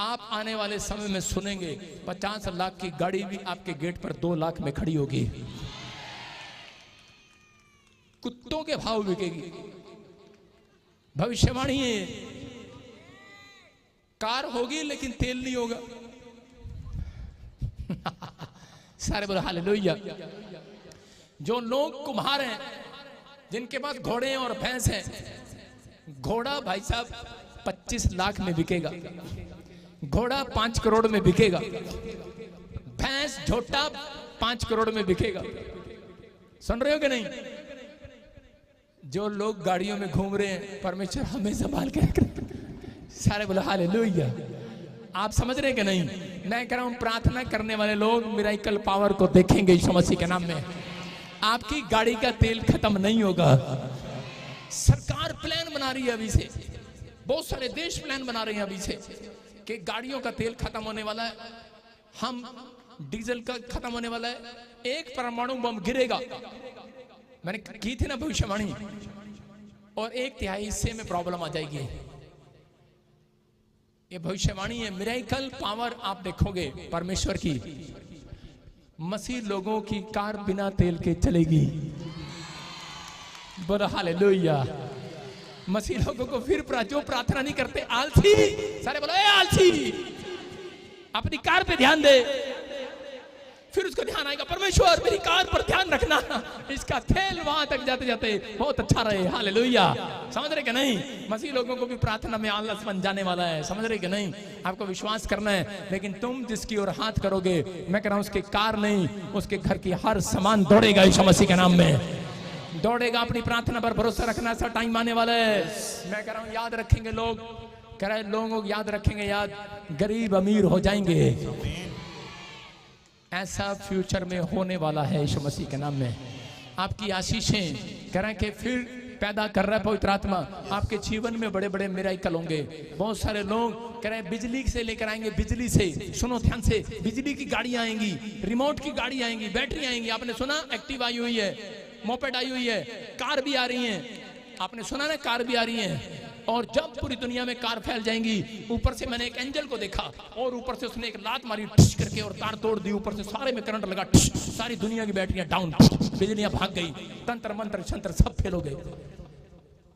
आप आने वाले समय में सुनेंगे 50 लाख की गाड़ी भी आपके गेट पर 2 लाख में खड़ी होगी, कुत्तों के भाव बिकेगी। भविष्यवाणी है, कार होगी लेकिन तेल नहीं होगा। सारे बोलो हालेलुया। जो लोग कुम्हार हैं, जिनके पास घोड़े हैं और भैंस हैं, घोड़ा भाई साहब 25 लाख में बिकेगा, घोड़ा 5 करोड़ में बिकेगा, भैंस झोटा 5 करोड़ में बिकेगा। सुन रहे हो कि नहीं? जो लोग गाड़ियों में घूम रहे हैं, परमेश्वर हमें संभाल के रख रहे। सारे बोलो हालेलुया। आप समझ रहे कि नहीं? मैं कह रहा हूं प्रार्थना करने वाले लोग मिरेकल पावर को देखेंगे यीशु मसीह के नाम में। आपकी गाड़ी का तेल खत्म नहीं होगा। सरकार प्लान बना रही है अभी से, बहुत सारे देश प्लान बना रहे हैं अभी से कि गाड़ियों का तेल खत्म होने वाला है, हम डीजल का खत्म होने वाला है, एक परमाणु बम गिरेगा। मैंने की थी ना भविष्यवाणी, और 1/3 हिस्से में प्रॉब्लम आ जाएगी। ये भविष्यवाणी है। मिरेकल पावर आप देखोगे परमेश्वर की। मसीह लोगों की कार बिना तेल के चलेगी। बोलो हालेलुया। मसीह लोगों को फिर जो प्रार्थना नहीं करते, आलसी, सारे बोलो ए आलसी, अपनी कार पे ध्यान दे। फिर उसको ध्यान आएगा, परमेश्वर मेरी कार पर ध्यान रखना, इसका तेल वहां तक जाते जाते बहुत अच्छा रहे। हालेलुया। समझ रहे कि नहीं? मसीह लोगों को भी प्रार्थना में आलस बन जाने वाला है। समझ रहे कि नहीं? आपको विश्वास करना है, लेकिन तुम जिसकी ओर हाथ करोगे, मैं कह रहा हूं उसकी कार नहीं, उसके घर की हर सामान दौड़ेगा यीशु मसीह के नाम में, दौड़ेगा। अपनी प्रार्थना पर भरोसा रखना, ऐसा टाइम आने वाला है। मैं कह रहा हूं याद रखेंगे लोग, कह रहे लोगों को याद रखेंगे, याद गरीब अमीर हो जाएंगे। ऐसा फ्यूचर में होने वाला है यीशु मसीह के नाम में। आपकी आशीषें कह रहे हैं कि फिर पैदा कर रहा है पवित्र आत्मा, आपके जीवन में बड़े बड़े मिरेकल होंगे। बहुत सारे लोग कह रहे हैं बिजली से लेकर आएंगे, बिजली से, सुनो ध्यान से, बिजली की गाड़ी आएंगी, रिमोट की गाड़ी आएंगी, बैटरी आएंगी। आपने सुना एक्टिव आई हुई है, मोपेड आई हुई है, कार भी आ रही है। आपने सुना ना, कार भी आ रही है। और जब पूरी दुनिया में कार फैल जाएंगी, ऊपर से मैंने एक एंजल को देखा और ऊपर से उसने एक लात मारी ठिश करके और तार तोड़ दी, ऊपर से सारे में करंट लगा, सारी दुनिया की बैटरियां डाउन, बिजलियां भाग गई, तंत्र मंत्र शंत्र सब फेल हो गए।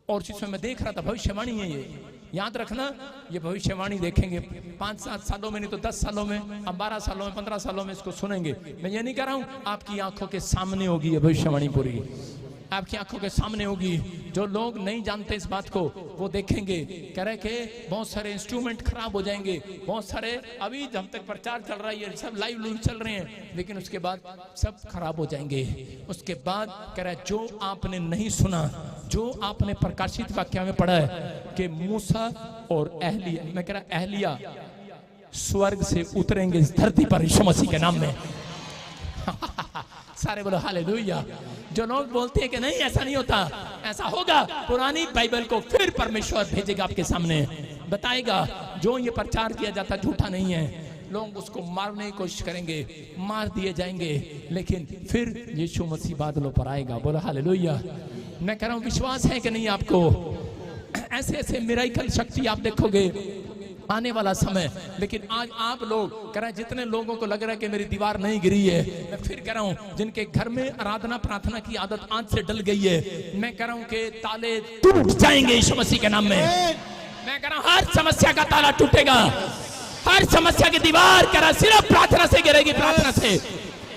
और जिसमें मैं देख रहा था भविष्यवाणी है ये, याद रखना, ये भविष्यवाणी देखेंगे 5-7 सालों में, नहीं तो 10 सालों में, अब 12 सालों में, 15 सालों में इसको सुनेंगे। मैं ये नहीं कह रहा हूं, आपकी आंखों के सामने होगी ये भविष्यवाणी पूरी, आपकी आंखों के सामने होगी। जो लोग नहीं जानते इस बात को, वो देखेंगे। कह रहे कि बहुत सारे इंस्ट्रूमेंट खराब हो जाएंगे, बहुत सारे, अभी जब तक प्रचार चल रहा है ये सब लाइव चल रहे हैं, लेकिन उसके बाद सब खराब हो जाएंगे। उसके बाद कह रहा है जो आपने नहीं सुना, जो आपने प्रकाशित वाक्य में पढ़ा है कि मूसा और एहलिया, मैं कह रहा एहलिया स्वर्ग से उतरेंगे इस धरती पर यीशु मसीह के नाम में। सारे बोलो हालेलुया। जो लोग बोलते हैं कि नहीं ऐसा नहीं होता, ऐसा होगा। पुरानी बाइबल को फिर परमेश्वर भेजेगा आपके सामने, बताएगा जो ये प्रचार किया जाता झूठा नहीं है। लोग उसको मारने की कोशिश करेंगे, मार दिए जाएंगे, लेकिन फिर यीशु मसीह बादलों पर आएगा। बोलो हालेलुया। मैं कह रहा हूं विश्वास है कि नहीं आपको? ऐसे ऐसे मिरेकल शक्ति आप देखोगे आने वाला समय। लेकिन आज आप लोग कह रहे हैं, जितने लोगों को लग रहा है कि मेरी दीवार नहीं गिरी है, मैं फिर कह रहा हूं जिनके घर में आराधना प्रार्थना की आदत आज से डल गई है, मैं कह रहा हूं कि ताले टूट जाएंगे यीशु मसीह के नाम में। मैं कह रहा हूं हर समस्या का ताला टूटेगा, हर समस्या की दीवार कह रहा सिर्फ प्रार्थना से गिरेगी, प्रार्थना से।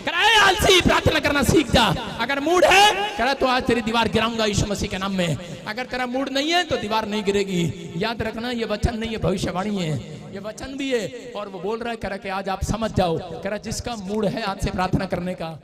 कह रहा है आलसी, प्रार्थना करना सीख जा। अगर मूड है कह रहा तो आज तेरी दीवार गिराऊंगा यीशु मसीह के नाम में। अगर तेरा मूड नहीं है तो दीवार नहीं गिरेगी। याद रखना, ये वचन नहीं है, भविष्यवाणी है, ये वचन भी है। और वो बोल रहा है कह रहा कि आज आप समझ जाओ, कह रहा जिसका मूड है आज से प्रार्थना करने का,